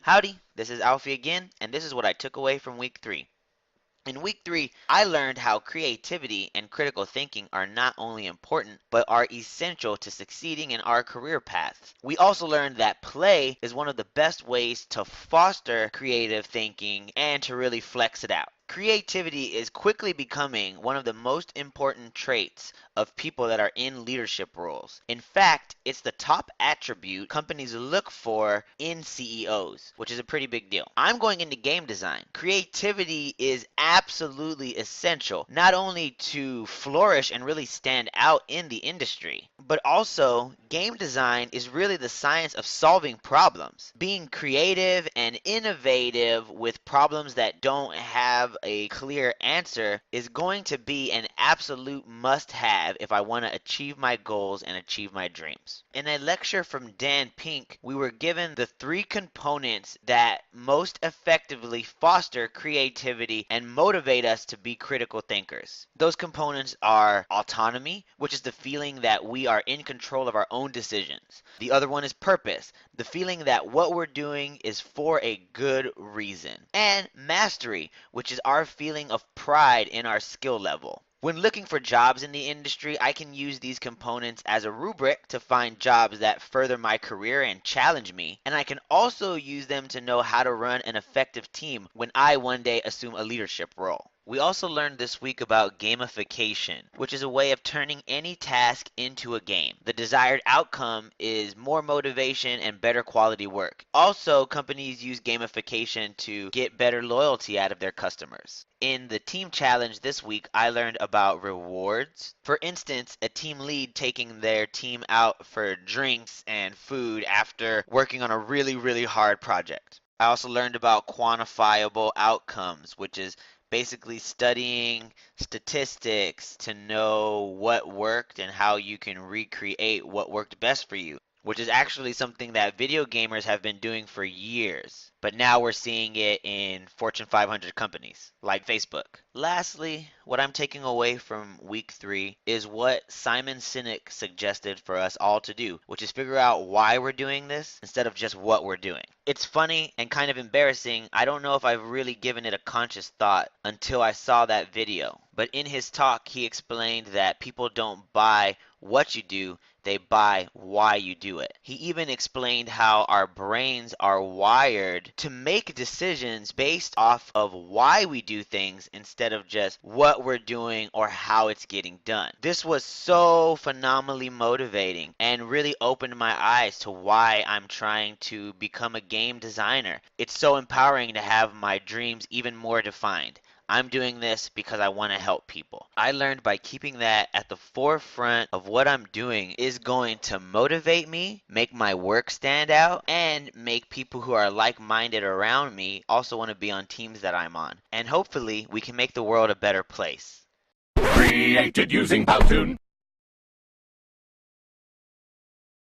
Howdy, this is Alfie again, and this is what I took away from week 3. In week 3, I learned how creativity and critical thinking are not only important, but are essential to succeeding in our career paths. We also learned that play is one of the best ways to foster creative thinking and to really flex it out. Creativity is quickly becoming one of the most important traits of people that are in leadership roles. In fact, it's the top attribute companies look for in CEOs, which is a pretty big deal. I'm going into game design. Creativity is absolutely essential, not only to flourish and really stand out in the industry, but also game design is really the science of solving problems. Being creative and innovative with problems that don't have a clear answer is going to be an absolute must-have if I want to achieve my goals and achieve my dreams. In a lecture from Dan Pink, we were given the 3 components that most effectively foster creativity and motivate us to be critical thinkers. Those components are autonomy, which is the feeling that we are in control of our own decisions. The other one is purpose, the feeling that what we're doing is for a good reason. And mastery, which is our feeling of pride in our skill level. When looking for jobs in the industry, I can use these components as a rubric to find jobs that further my career and challenge me, and I can also use them to know how to run an effective team when I one day assume a leadership role. We also learned this week about gamification, which is a way of turning any task into a game. The desired outcome is more motivation and better quality work. Also, companies use gamification to get better loyalty out of their customers. In the team challenge this week, I learned about rewards. For instance, a team lead taking their team out for drinks and food after working on a really hard project. I also learned about quantifiable outcomes, which is basically studying statistics to know what worked and how you can recreate what worked best for you, which is actually something that video gamers have been doing for years. But now we're seeing it in Fortune 500 companies like Facebook. Lastly, what I'm taking away from week 3 is what Simon Sinek suggested for us all to do, which is figure out why we're doing this instead of just what we're doing. It's funny and kind of embarrassing. I don't know if I've really given it a conscious thought until I saw that video. But in his talk, he explained that people don't buy what you do, they buy why you do it. He even explained how our brains are wired to make decisions based off of why we do things instead of just what we're doing or how it's getting done. This was so phenomenally motivating and really opened my eyes to why I'm trying to become a game designer. It's so empowering to have my dreams even more defined. I'm doing this because I want to help people. I learned by keeping that at the forefront of what I'm doing is going to motivate me, make my work stand out, and make people who are like-minded around me also want to be on teams that I'm on. And hopefully, we can make the world a better place. Created using Powtoon.